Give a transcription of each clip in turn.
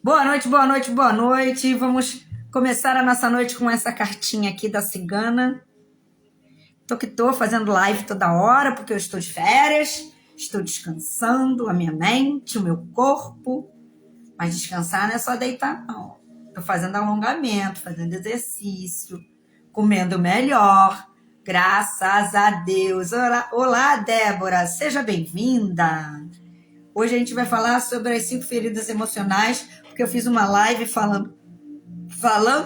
Boa noite, boa noite, boa noite. Vamos começar a nossa noite com essa cartinha aqui da cigana. Tô fazendo live toda hora porque eu estou de férias, estou descansando a minha mente, o meu corpo. Mas descansar não é só deitar, não. Tô fazendo alongamento, fazendo exercício, comendo melhor. Graças a Deus. Olá, Débora, seja bem-vinda. Hoje a gente vai falar sobre as 5 feridas emocionais, porque eu fiz uma live falando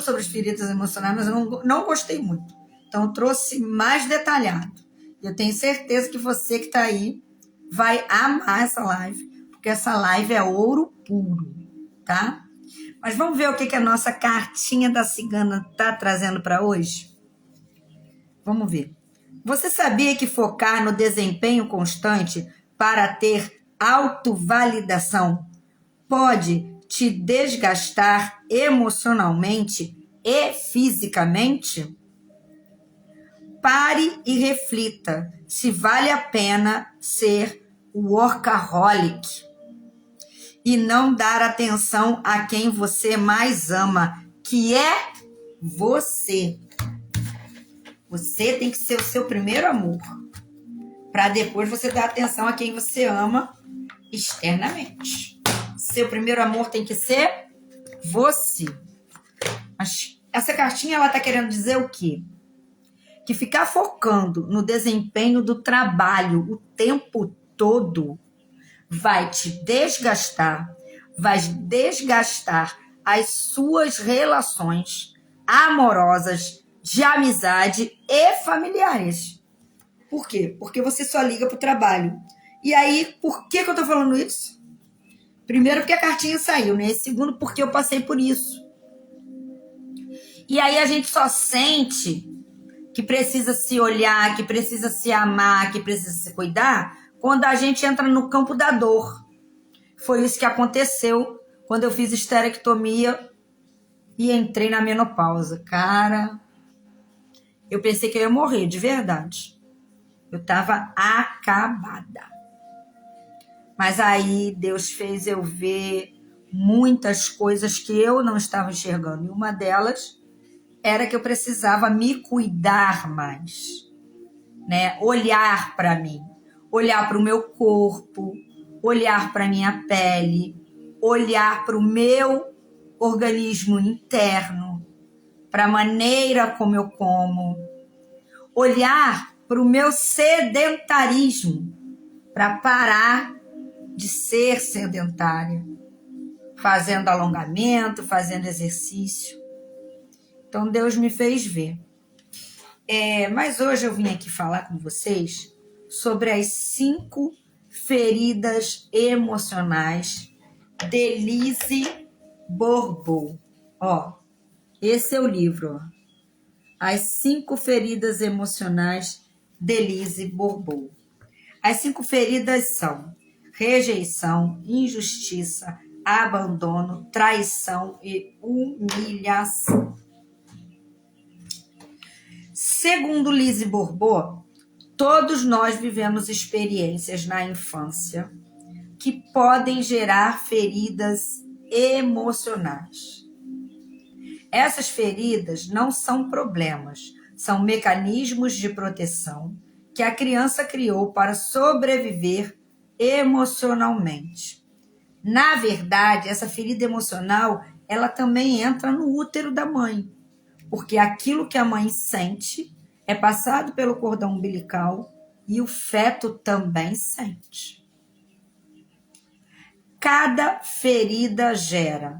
sobre as feridas emocionais, mas eu não gostei muito. Então eu trouxe mais detalhado. Eu tenho certeza que você que está aí vai amar essa live, porque essa live é ouro puro, tá? Mas vamos ver o que a nossa cartinha da cigana está trazendo para hoje? Vamos ver. Você sabia que focar no desempenho constante para ter autovalidação pode te desgastar emocionalmente e fisicamente? Pare e reflita se vale a pena ser workaholic e não dar atenção a quem você mais ama, que é você. Você tem que ser o seu primeiro amor, para depois você dar atenção a quem você ama externamente. Seu primeiro amor tem que ser você. Mas essa cartinha ela tá querendo dizer o quê? Que ficar focando no desempenho do trabalho o tempo todo vai te desgastar, vai desgastar as suas relações amorosas, de amizade e familiares. Por quê? Porque você só liga pro trabalho. E aí, por que eu tô falando isso? Primeiro, porque a cartinha saiu, né? E segundo, porque eu passei por isso. E aí a gente só sente que precisa se olhar, que precisa se amar, que precisa se cuidar, quando a gente entra no campo da dor. Foi isso que aconteceu quando eu fiz esterectomia e entrei na menopausa. Cara, eu pensei que eu ia morrer, de verdade. Eu tava acabada. Mas aí Deus fez eu ver muitas coisas que eu não estava enxergando. E uma delas era que eu precisava me cuidar mais, né? Olhar para mim, olhar para o meu corpo, olhar para a minha pele, olhar para o meu organismo interno, para a maneira como eu como, olhar para o meu sedentarismo, para parar de ser sedentária, fazendo alongamento, fazendo exercício. Então Deus me fez ver. Mas hoje eu vim aqui falar com vocês sobre as 5 feridas emocionais de Lise Bourbeau. Esse é o livro, As 5 feridas emocionais de Lise Bourbeau. As 5 feridas são rejeição, injustiça, abandono, traição e humilhação. Segundo Lise Bourbeau, todos nós vivemos experiências na infância que podem gerar feridas emocionais. Essas feridas não são problemas, são mecanismos de proteção que a criança criou para sobreviver emocionalmente. Na verdade, essa ferida emocional, ela também entra no útero da mãe, porque aquilo que a mãe sente é passado pelo cordão umbilical e o feto também sente. Cada ferida gera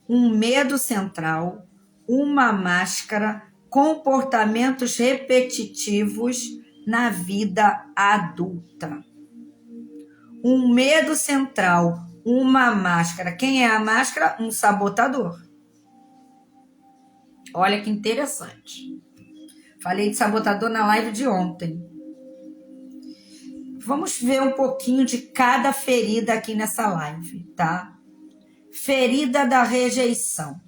um medo central, uma máscara, comportamentos repetitivos na vida adulta. Um medo central, uma máscara. Quem é a máscara? Um sabotador. Olha que interessante. Falei de sabotador na live de ontem. Vamos ver um pouquinho de cada ferida aqui nessa live, tá? Ferida da rejeição.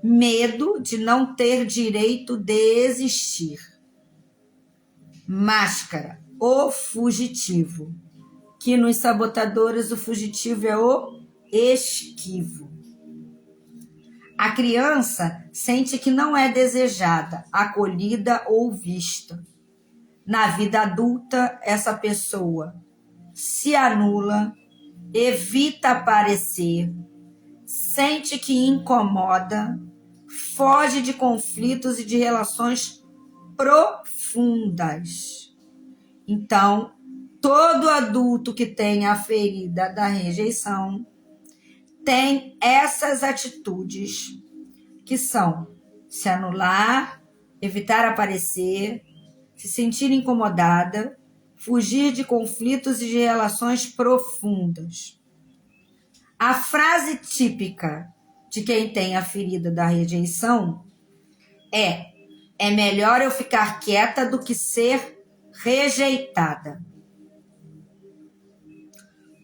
Medo de não ter direito de existir. Máscara, o fugitivo. Que nos sabotadores o fugitivo é o esquivo. A criança sente que não é desejada, acolhida ou vista. Na vida adulta, essa pessoa se anula, evita aparecer, sente que incomoda, foge de conflitos e de relações profundas. Então, todo adulto que tem a ferida da rejeição tem essas atitudes que são se anular, evitar aparecer, se sentir incomodada, fugir de conflitos e de relações profundas. A frase típica de quem tem a ferida da rejeição é melhor eu ficar quieta do que ser rejeitada.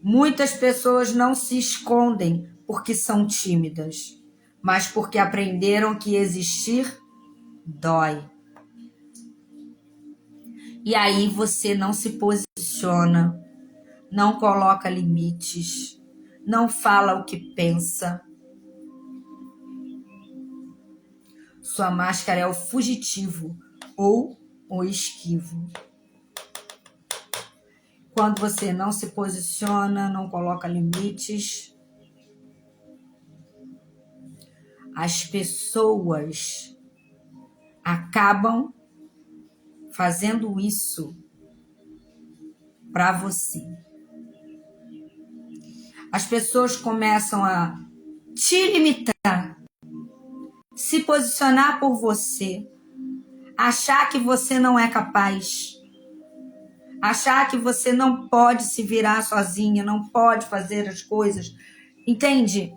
Muitas pessoas não se escondem porque são tímidas, mas porque aprenderam que existir dói. E aí você não se posiciona, não coloca limites, não fala o que pensa. Sua máscara é o fugitivo ou o esquivo. Quando você não se posiciona, não coloca limites, as pessoas acabam fazendo isso para você. As pessoas começam a te limitar, se posicionar por você, achar que você não é capaz, achar que você não pode se virar sozinha, não pode fazer as coisas, entende?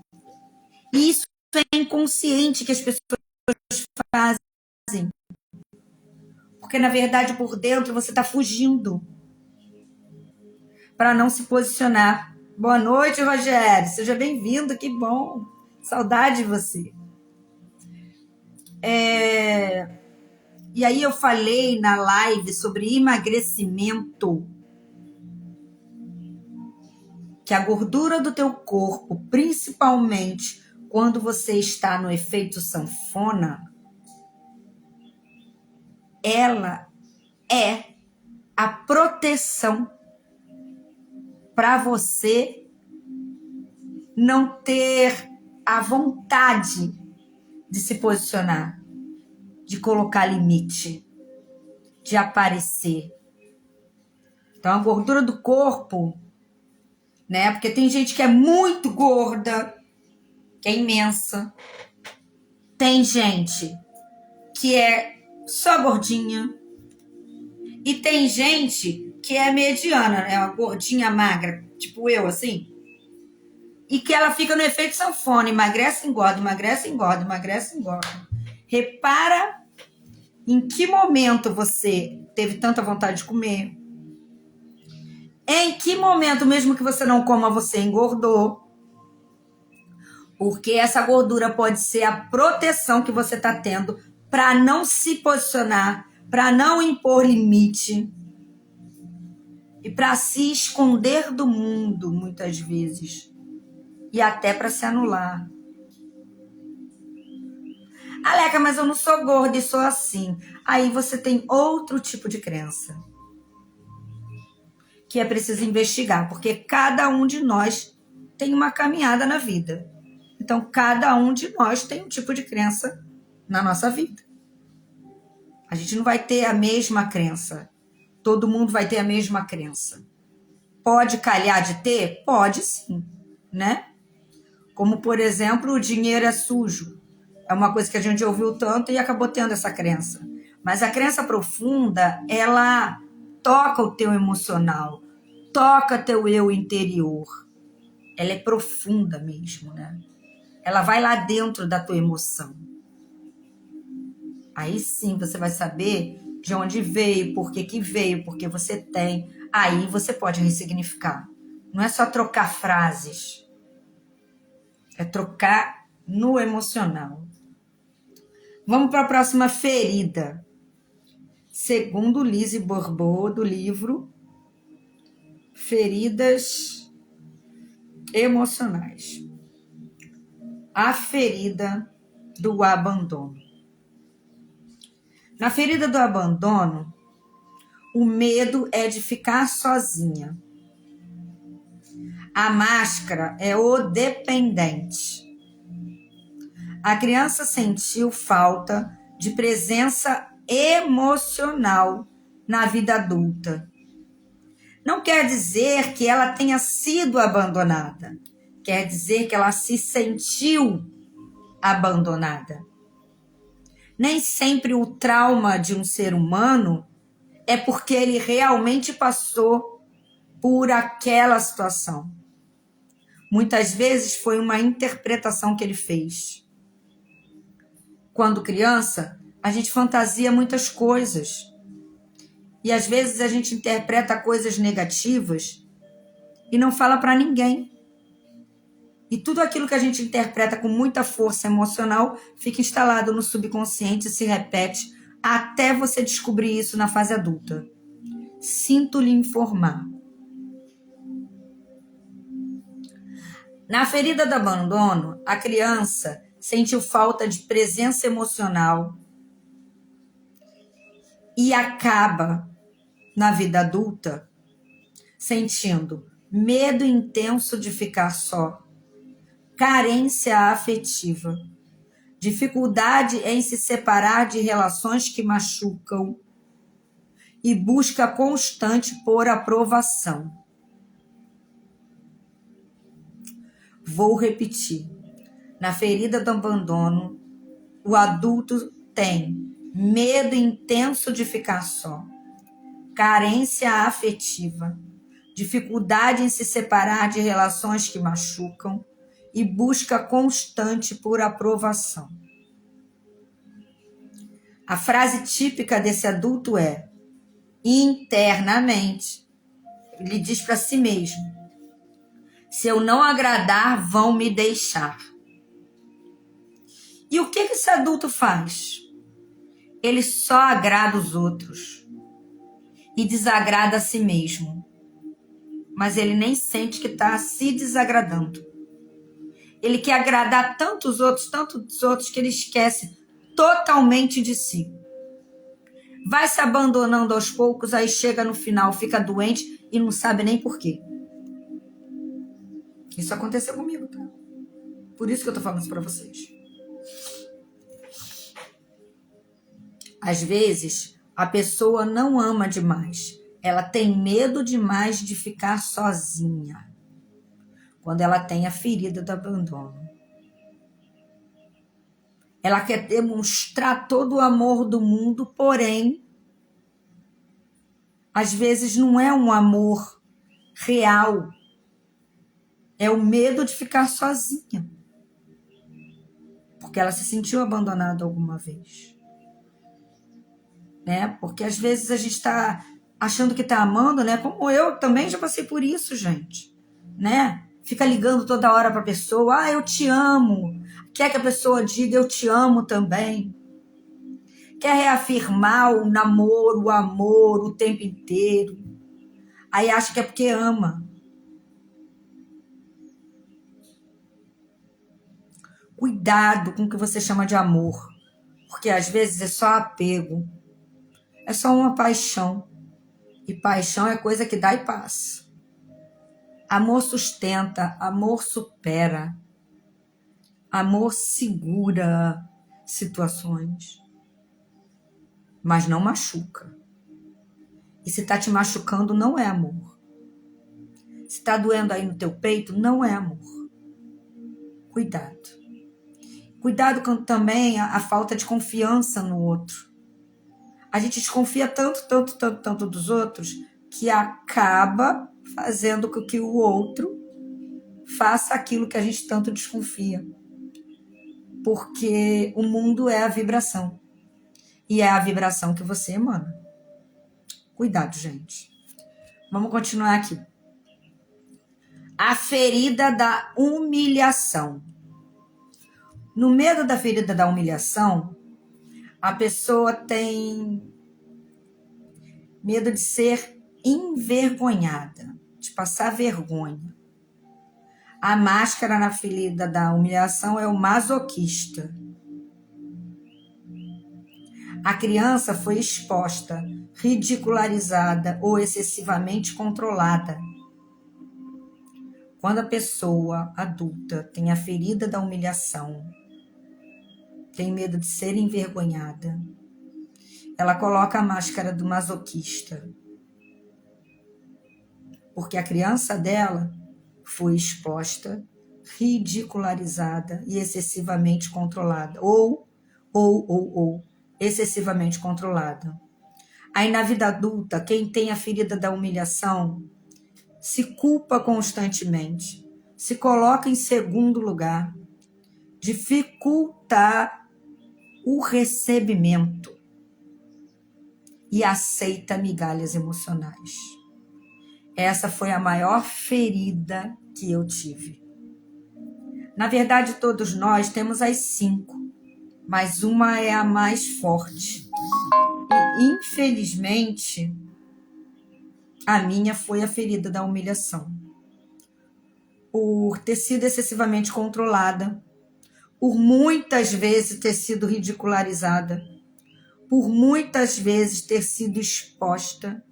Isso é inconsciente que as pessoas fazem. Porque, na verdade, por dentro você está fugindo para não se posicionar. Boa noite, Rogério. Seja bem-vindo, que bom. Saudade de você. E aí eu falei na live sobre emagrecimento. Que a gordura do teu corpo, principalmente quando você está no efeito sanfona, ela é a proteção para você não ter a vontade de se posicionar, de colocar limite, de aparecer. Então, a gordura do corpo, né? Porque tem gente que é muito gorda, que é imensa. Tem gente que é só gordinha. E tem gente que é mediana, né? Uma gordinha magra, tipo eu, assim. E que ela fica no efeito sanfona, emagrece, engorda, emagrece, engorda, emagrece, engorda. Repara em que momento você teve tanta vontade de comer. Em que momento, mesmo que você não coma, você engordou. Porque essa gordura pode ser a proteção que você está tendo para não se posicionar, para não impor limite e para se esconder do mundo, muitas vezes. E até para se anular. Aleca, mas eu não sou gorda e sou assim. Aí você tem outro tipo de crença. Que é preciso investigar, porque cada um de nós tem uma caminhada na vida. Então, cada um de nós tem um tipo de crença na nossa vida. A gente não vai ter a mesma crença. Todo mundo vai ter a mesma crença. Pode calhar de ter? Pode sim, né? Como, por exemplo, o dinheiro é sujo. É uma coisa que a gente ouviu tanto e acabou tendo essa crença. Mas a crença profunda, ela toca o teu emocional, toca teu eu interior. Ela é profunda mesmo, né? Ela vai lá dentro da tua emoção. Aí sim você vai saber de onde veio, por que veio, por que você tem. Aí você pode ressignificar. Não é só trocar frases. É trocar no emocional. Vamos para a próxima ferida. Segundo Lise Bourbeau, do livro Feridas emocionais. A ferida do abandono. Na ferida do abandono, o medo é de ficar sozinha. A máscara é o dependente. A criança sentiu falta de presença emocional na vida adulta. Não quer dizer que ela tenha sido abandonada. Quer dizer que ela se sentiu abandonada. Nem sempre o trauma de um ser humano é porque ele realmente passou por aquela situação. Muitas vezes foi uma interpretação que ele fez. Quando criança, a gente fantasia muitas coisas. E às vezes a gente interpreta coisas negativas e não fala para ninguém. E tudo aquilo que a gente interpreta com muita força emocional fica instalado no subconsciente e se repete até você descobrir isso na fase adulta. Sinto lhe informar. Na ferida do abandono, a criança sentiu falta de presença emocional e acaba, na vida adulta, sentindo medo intenso de ficar só, carência afetiva, dificuldade em se separar de relações que machucam e busca constante por aprovação. Vou repetir. Na ferida do abandono, o adulto tem medo intenso de ficar só, carência afetiva, dificuldade em se separar de relações que machucam e busca constante por aprovação. A frase típica desse adulto é: internamente, ele diz para si mesmo: se eu não agradar, vão me deixar. E o que esse adulto faz? Ele só agrada os outros e desagrada a si mesmo. Mas ele nem sente que está se desagradando. Ele quer agradar tantos outros, que ele esquece totalmente de si. Vai se abandonando aos poucos, aí chega no final, fica doente e não sabe nem por quê. Isso aconteceu comigo, tá? Por isso que eu tô falando isso pra vocês. Às vezes, a pessoa não ama demais. Ela tem medo demais de ficar sozinha. Quando ela tem a ferida do abandono. Ela quer demonstrar todo o amor do mundo, porém, às vezes não é um amor real. É o medo de ficar sozinha. Porque ela se sentiu abandonada alguma vez. Né? Porque às vezes a gente está achando que está amando, né? Como eu também já passei por isso, gente. Né? Fica ligando toda hora para a pessoa: eu te amo. Quer que a pessoa diga: eu te amo também. Quer reafirmar o namoro, o amor o tempo inteiro. Aí acha que é porque ama. Cuidado com o que você chama de amor. Porque às vezes é só apego. É só uma paixão. E paixão é coisa que dá e passa. Amor sustenta, amor supera. Amor segura situações. Mas não machuca. E se tá te machucando, não é amor. Se tá doendo aí no teu peito, não é amor. Cuidado. Cuidado com também a falta de confiança no outro. A gente desconfia tanto dos outros que acaba fazendo com que o outro faça aquilo que a gente tanto desconfia. Porque o mundo é a vibração. E é a vibração que você emana. Cuidado, gente. Vamos continuar aqui. A ferida da humilhação. No medo da ferida da humilhação, a pessoa tem medo de ser envergonhada, de passar vergonha. A máscara na ferida da humilhação é o masoquista. A criança foi exposta, ridicularizada ou excessivamente controlada. Quando a pessoa adulta tem a ferida da humilhação, tem medo de ser envergonhada, ela coloca a máscara do masoquista. Porque a criança dela foi exposta, ridicularizada e excessivamente controlada. Ou excessivamente controlada. Aí na vida adulta, quem tem a ferida da humilhação se culpa constantemente, se coloca em segundo lugar, dificulta o recebimento e aceita migalhas emocionais. Essa foi a maior ferida que eu tive. Na verdade, todos nós temos as 5, mas uma é a mais forte. E, infelizmente, a minha foi a ferida da humilhação. Por ter sido excessivamente controlada, por muitas vezes ter sido ridicularizada, por muitas vezes ter sido exposta.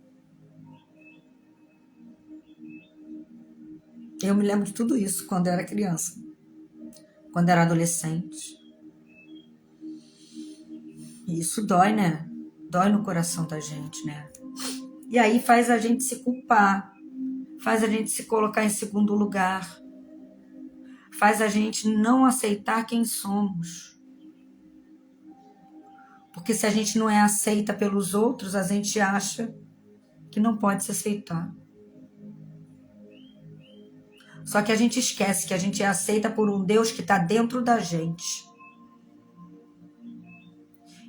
Eu me lembro de tudo isso quando eu era criança, quando era adolescente. E isso dói, né? Dói no coração da gente, né? E aí faz a gente se culpar, faz a gente se colocar em segundo lugar, faz a gente não aceitar quem somos. Porque se a gente não é aceita pelos outros, a gente acha que não pode se aceitar. Só que a gente esquece que a gente é aceita por um Deus que está dentro da gente.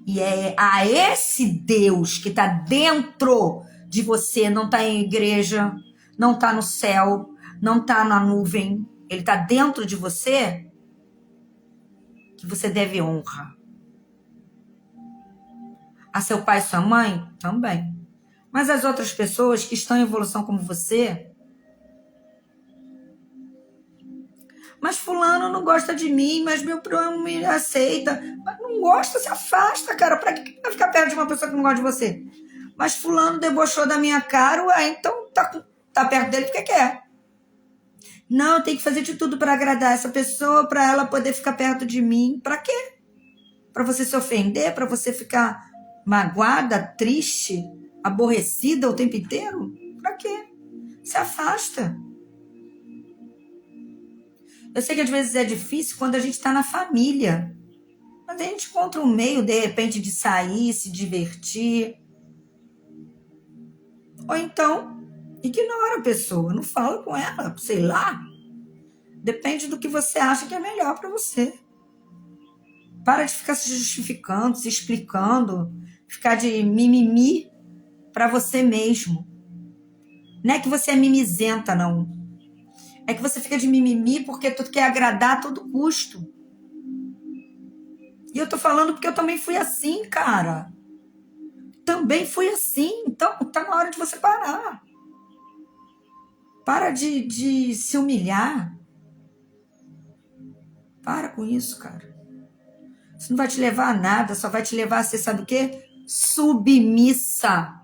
E é a esse Deus que está dentro de você, não está em igreja, não está no céu, não está na nuvem, ele está dentro de você, que você deve honra. A seu pai e sua mãe? Também. Mas as outras pessoas que estão em evolução como você... Mas fulano não gosta de mim, mas meu primo me aceita. Mas não gosta, se afasta, cara. Pra que vai ficar perto de uma pessoa que não gosta de você? Mas fulano debochou da minha cara, ué, então tá perto dele porque quer. Não, eu tenho que fazer de tudo para agradar essa pessoa, para ela poder ficar perto de mim. Pra quê? Pra você se ofender? Pra você ficar magoada, triste, aborrecida o tempo inteiro? Pra quê? Se afasta. Eu sei que às vezes é difícil quando a gente está na família. Mas a gente encontra um meio, de repente, de sair, se divertir. Ou então, ignora a pessoa, não fala com ela, sei lá. Depende do que você acha que é melhor para você. Para de ficar se justificando, se explicando, ficar de mimimi para você mesmo. Não é que você é mimizenta, não. É que você fica de mimimi porque tu quer agradar a todo custo. E eu tô falando porque eu também fui assim, cara. Também fui assim. Então, tá na hora de você parar. Para de se humilhar. Para com isso, cara. Isso não vai te levar a nada, só vai te levar a ser, sabe o quê? Submissa.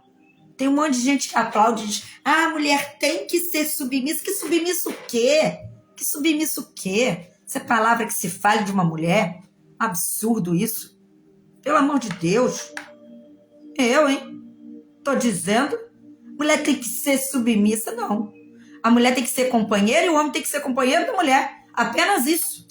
Tem um monte de gente que aplaude e diz, a mulher tem que ser submissa. Que submissa o quê? Que submissa o quê? Essa palavra que se fale de uma mulher? Absurdo isso. Pelo amor de Deus. Eu, hein? Tô dizendo, mulher tem que ser submissa, não. A mulher tem que ser companheira e o homem tem que ser companheiro da mulher. Apenas isso.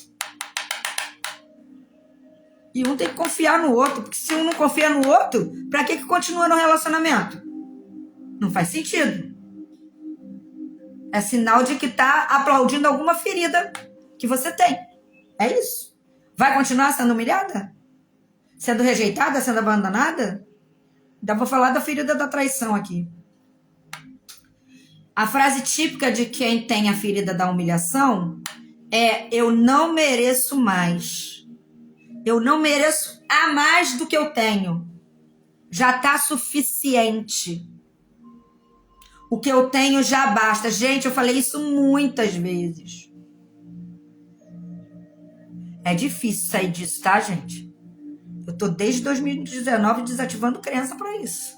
E um tem que confiar no outro, porque se um não confia no outro, pra que continua no relacionamento? Não faz sentido. É sinal de que tá aplaudindo alguma ferida que você tem. É isso. Vai continuar sendo humilhada? Sendo rejeitada? Sendo abandonada? Então vou falar da ferida da traição aqui. A frase típica de quem tem a ferida da humilhação é: eu não mereço mais. Eu não mereço a mais do que eu tenho. Já tá suficiente. O que eu tenho já basta. Gente, eu falei isso muitas vezes. É difícil sair disso, tá, gente? Eu tô desde 2019 desativando crença para isso.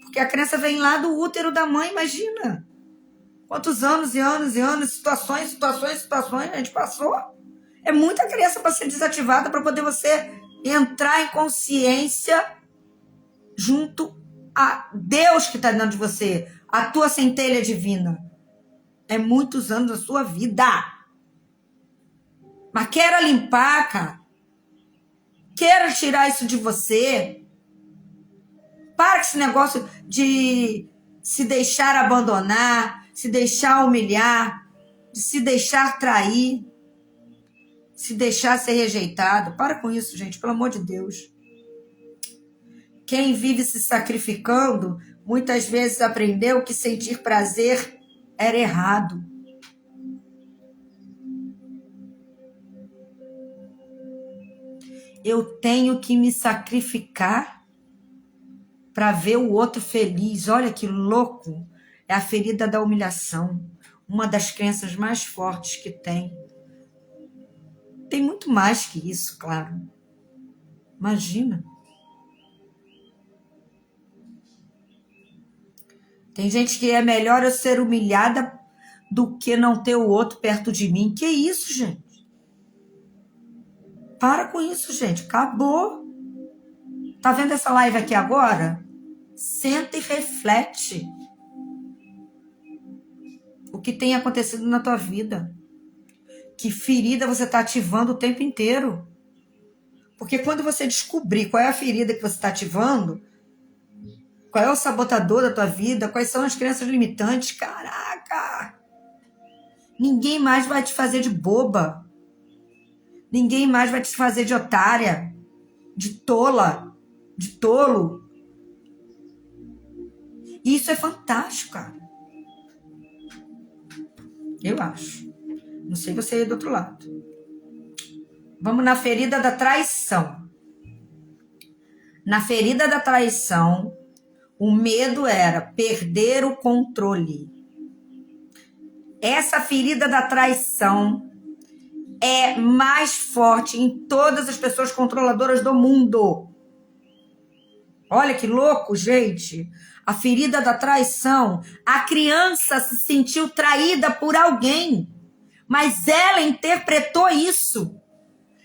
Porque a crença vem lá do útero da mãe, imagina. Quantos anos e anos e anos, situações a gente passou. É muita crença para ser desativada, para poder você entrar em consciência junto a Deus que está dentro de você, a tua centelha divina. É muitos anos da sua vida. Mas queira limpar, cara. Queira tirar isso de você. Para com esse negócio de se deixar abandonar, se deixar humilhar, de se deixar trair, se deixar ser rejeitado. Para com isso, gente, pelo amor de Deus. Quem vive se sacrificando, muitas vezes aprendeu que sentir prazer era errado. Eu tenho que me sacrificar para ver o outro feliz. Olha que louco. É a ferida da humilhação. Uma das crenças mais fortes que tem. Tem muito mais que isso, claro. Imagina. Tem gente que é melhor eu ser humilhada do que não ter o outro perto de mim. Que isso, gente? Para com isso, gente. Acabou. Tá vendo essa live aqui agora? Senta e reflete. O que tem acontecido na tua vida? Que ferida você está ativando o tempo inteiro? Porque quando você descobrir qual é a ferida que você está ativando, qual é o sabotador da tua vida, quais são as crenças limitantes, caraca! Ninguém mais vai te fazer de boba. Ninguém mais vai te fazer de otária, de tola, de tolo. E isso é fantástico, cara. Eu acho. Não sei você aí do outro lado. Vamos na ferida da traição. Na ferida da traição, o medo era perder o controle. Essa ferida da traição é mais forte em todas as pessoas controladoras do mundo. Olha que louco, gente. A ferida da traição. A criança se sentiu traída por alguém, mas ela interpretou isso.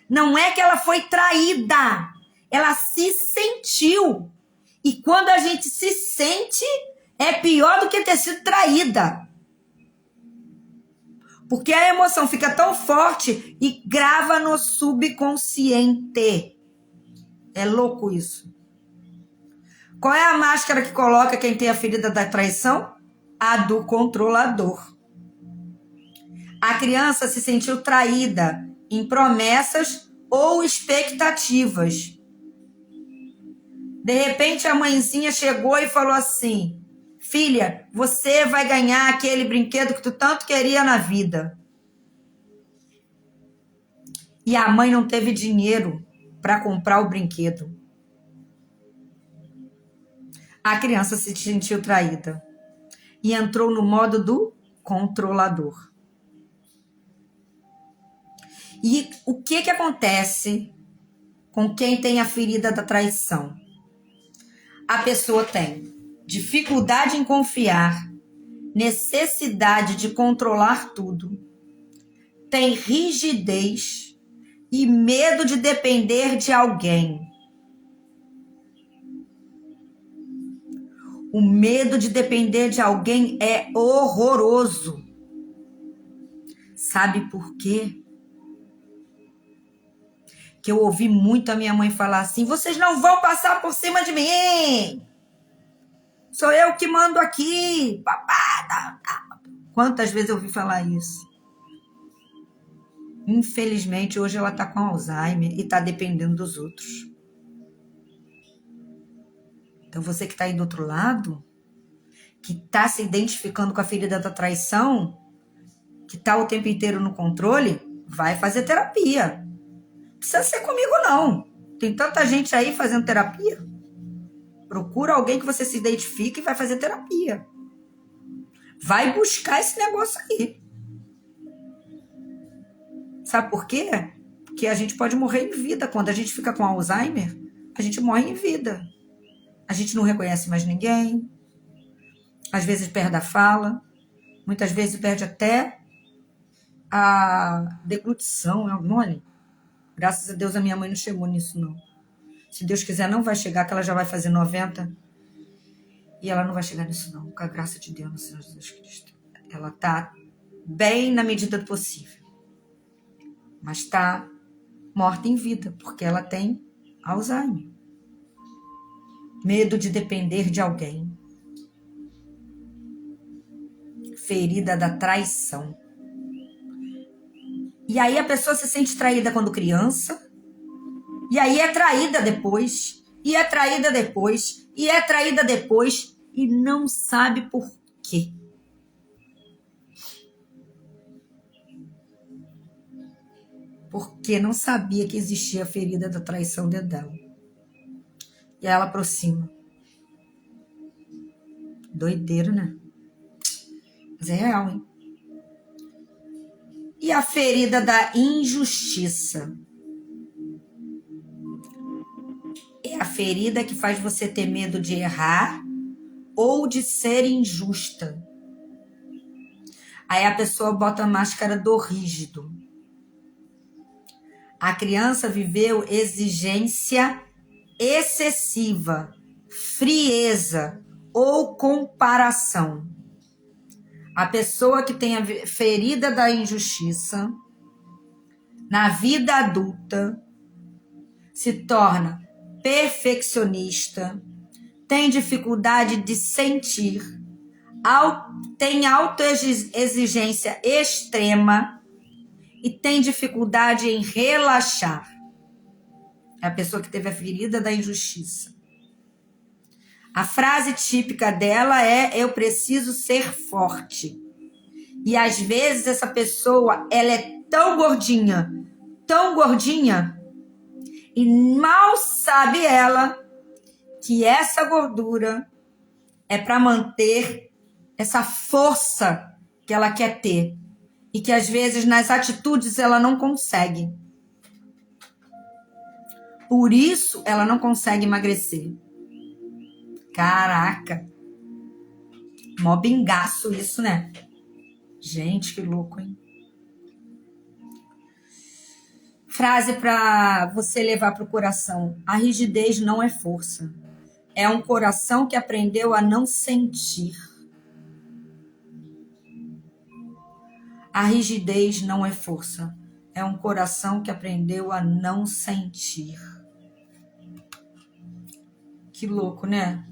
Não é que ela foi traída, ela se sentiu. E quando a gente se sente, é pior do que ter sido traída. Porque a emoção fica tão forte e grava no subconsciente. É louco isso. Qual é a máscara que coloca quem tem a ferida da traição? A do controlador. A criança se sentiu traída em promessas ou expectativas. De repente, a mãezinha chegou e falou assim: filha, você vai ganhar aquele brinquedo que tu tanto queria na vida. E a mãe não teve dinheiro para comprar o brinquedo. A criança se sentiu traída e entrou no modo do controlador. E o que acontece com quem tem a ferida da traição? A pessoa tem dificuldade em confiar, necessidade de controlar tudo, tem rigidez e medo de depender de alguém. O medo de depender de alguém é horroroso. Sabe por quê? Que eu ouvi muito a minha mãe falar assim: vocês não vão passar por cima de mim. Sou eu que mando aqui. Papada. Quantas vezes eu ouvi falar isso? Infelizmente, hoje ela está com Alzheimer e está dependendo dos outros. Então, você que está aí do outro lado, que está se identificando com a ferida da traição, que está o tempo inteiro no controle, vai fazer terapia. Não precisa ser comigo, não. Tem tanta gente aí fazendo terapia. Procura alguém que você se identifique e vai fazer terapia. Vai buscar esse negócio aí. Sabe por quê? Porque a gente pode morrer em vida. Quando a gente fica com Alzheimer, a gente morre em vida. A gente não reconhece mais ninguém. Às vezes perde a fala. Muitas vezes perde até a deglutição. Olha, graças a Deus a minha mãe não chegou nisso, não. Se Deus quiser, não vai chegar, que ela já vai fazer 90. E ela não vai chegar nisso, não. Com a graça de Deus, no Senhor Jesus Cristo. Ela tá bem na medida do possível. Mas está morta em vida, porque ela tem Alzheimer. Medo de depender de alguém. Ferida da traição. E aí a pessoa se sente traída quando criança, e aí é traída depois, e é traída depois, e é traída depois, e não sabe por quê. Porque não sabia que existia a ferida da traição dentro dela. E aí ela aproxima. Doideira, né? Mas é real, hein? E a ferida da injustiça. É a ferida que faz você ter medo de errar ou de ser injusta. Aí a pessoa bota a máscara do rígido. A criança viveu exigência excessiva, frieza ou comparação. A pessoa que tem a ferida da injustiça, na vida adulta, se torna perfeccionista, tem dificuldade de sentir, tem autoexigência extrema e tem dificuldade em relaxar. É a pessoa que teve a ferida da injustiça. A frase típica dela é: eu preciso ser forte. E às vezes essa pessoa, ela é tão gordinha, e mal sabe ela que essa gordura é para manter essa força que ela quer ter. E que às vezes nas atitudes ela não consegue. Por isso ela não consegue emagrecer. Caraca! Mó bingaço isso, né? Gente, que louco, hein? Frase para você levar para o coração. A rigidez não é força. É um coração que aprendeu a não sentir. A rigidez não é força. É um coração que aprendeu a não sentir. Que louco, né?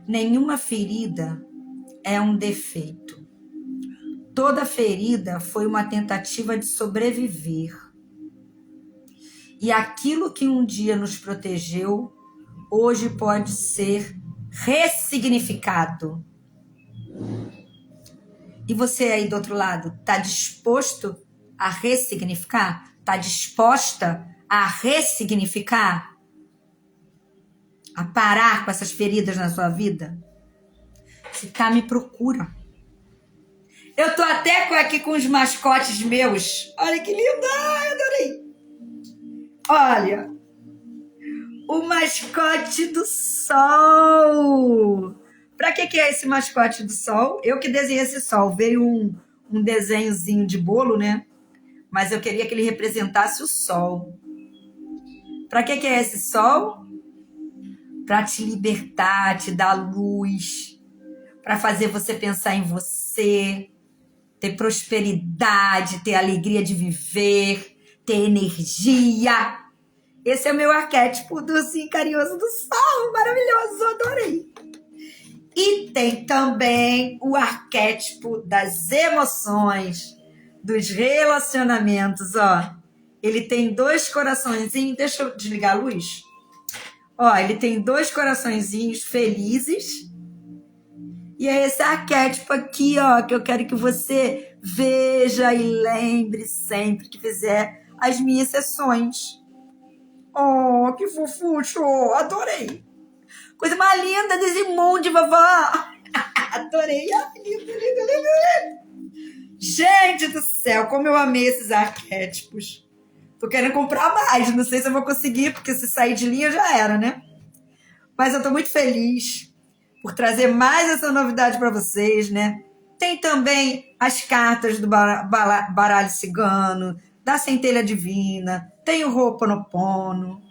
Nenhuma ferida é um defeito. Toda ferida foi uma tentativa de sobreviver. E aquilo que um dia nos protegeu, hoje pode ser ressignificado. E você aí do outro lado, está disposto a ressignificar? Está disposta a ressignificar? A parar com essas feridas na sua vida? Se tá, me procura. Eu tô até aqui com os mascotes meus. Olha que lindo! Ai, adorei! Olha, o mascote do sol. Pra que é esse mascote do sol? Eu que desenhei esse sol. Veio um desenhozinho de bolo, né? Mas eu queria que ele representasse o sol. Pra que é esse sol? Pra te libertar, te dar luz. Pra fazer você pensar em você. Ter prosperidade, ter alegria de viver. Ter energia. Esse é o meu arquétipo do sim carinhoso do sol. Maravilhoso, adorei. E tem também o arquétipo das emoções, dos relacionamentos, ó. Ele tem 2 coraçõezinhos. Deixa eu desligar a luz. Ó, ele tem 2 coraçõezinhos felizes. E é esse arquétipo aqui, ó, que eu quero que você veja e lembre sempre que fizer as minhas sessões. Oh, que fofucho! Adorei! Coisa mais linda desse mundo, vovó! Adorei! Ai, lindo, lindo, lindo! Gente do céu, como eu amei esses arquétipos. Tô querendo comprar mais, não sei se eu vou conseguir, porque se sair de linha já era, né? Mas eu tô muito feliz por trazer mais essa novidade para vocês, né? Tem também as cartas do baralho cigano, da centelha divina, tem o Ho'oponopono.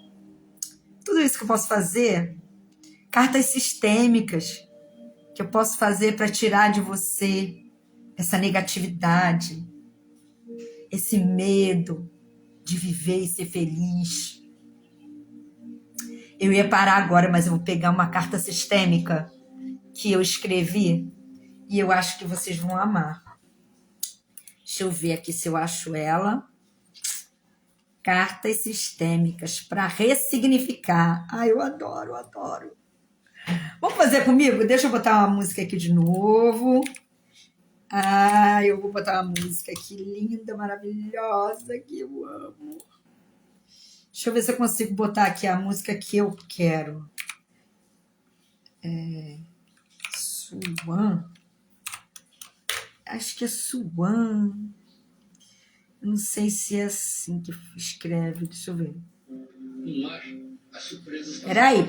Tudo isso que eu posso fazer, cartas sistêmicas que eu posso fazer para tirar de você essa negatividade, esse medo de viver e ser feliz. Eu ia parar agora, mas eu vou pegar uma carta sistêmica que eu escrevi e eu acho que vocês vão amar. Deixa eu ver aqui se eu acho ela. Cartas sistêmicas para ressignificar. Ai, eu adoro, adoro. Vamos fazer comigo? Deixa eu botar uma música aqui de novo. Eu vou botar uma música aqui linda, maravilhosa, que eu amo. Deixa eu ver se eu consigo botar aqui a música que eu quero. Swan. Acho que é Swan. Eu não sei se é assim que escreve. Deixa eu ver.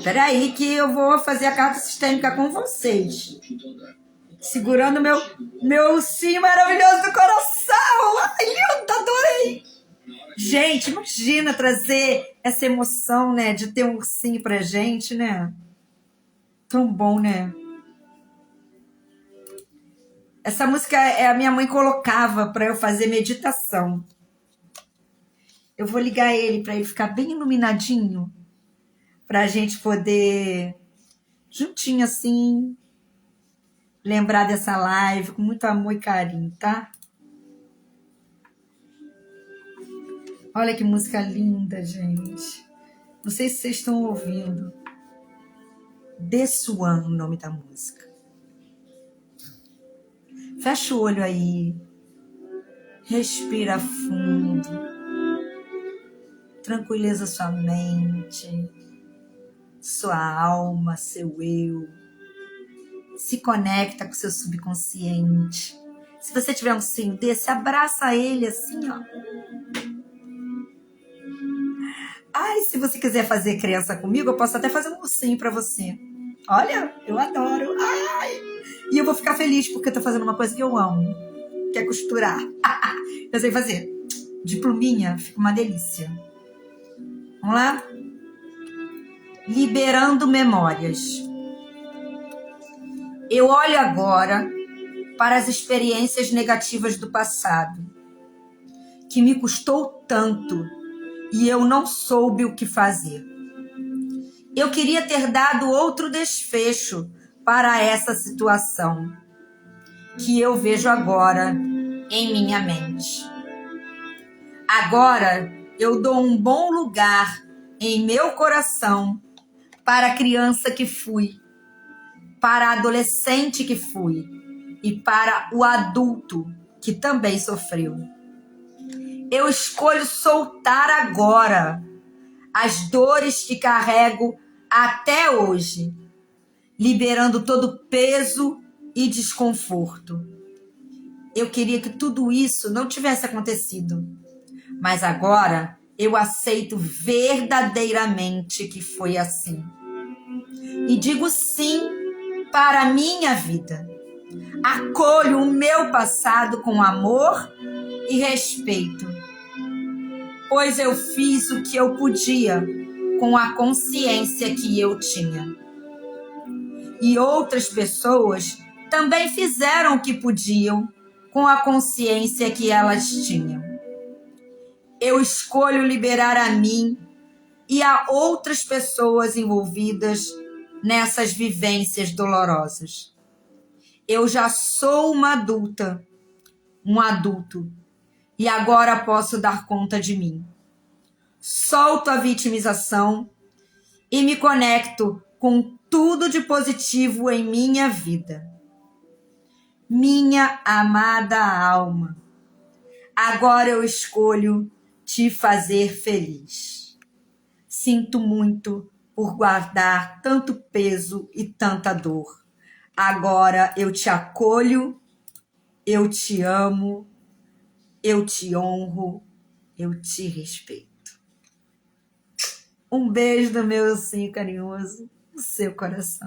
Peraí, que eu vou fazer a carta sistêmica com vocês. Segurando meu ursinho maravilhoso do coração. Ai, lindo, adorei. Gente, imagina trazer essa emoção, né, de ter um ursinho pra gente, né? Tão bom, né? Essa música a minha mãe colocava para eu fazer meditação. Eu vou ligar ele para ele ficar bem iluminadinho, para a gente poder, juntinho assim, lembrar dessa live com muito amor e carinho, tá? Olha que música linda, gente. Não sei se vocês estão ouvindo. The Swan, o nome da música. Fecha o olho aí. Respira fundo. Tranquiliza sua mente, sua alma, seu eu. Se conecta com seu subconsciente. Se você tiver um ursinho desse, abraça ele assim, ó. Ai, se você quiser fazer criança comigo, eu posso até fazer um ursinho pra você. Olha, eu adoro. Ai! E eu vou ficar feliz porque eu tô fazendo uma coisa que eu amo, que é costurar. Eu sei fazer. De pluminha, fica uma delícia. Vamos lá? Liberando memórias. Eu olho agora para as experiências negativas do passado, que me custou tanto e eu não soube o que fazer. Eu queria ter dado outro desfecho para essa situação, que eu vejo agora em minha mente. Agora eu dou um bom lugar em meu coração para a criança que fui, para a adolescente que fui e para o adulto que também sofreu. Eu escolho soltar agora as dores que carrego até hoje, liberando todo peso e desconforto. Eu queria que tudo isso não tivesse acontecido, mas agora eu aceito verdadeiramente que foi assim. E digo sim para a minha vida. Acolho o meu passado com amor e respeito, pois eu fiz o que eu podia com a consciência que eu tinha. E outras pessoas também fizeram o que podiam com a consciência que elas tinham. Eu escolho liberar a mim e a outras pessoas envolvidas nessas vivências dolorosas. Eu já sou uma adulta, um adulto, e agora posso dar conta de mim. Solto a vitimização e me conecto com tudo de positivo em minha vida. Minha amada alma, agora eu escolho te fazer feliz. Sinto muito por guardar tanto peso e tanta dor. Agora eu te acolho, eu te amo eu te honro, eu te respeito. Um beijo do meu ursinho carinhoso no seu coração.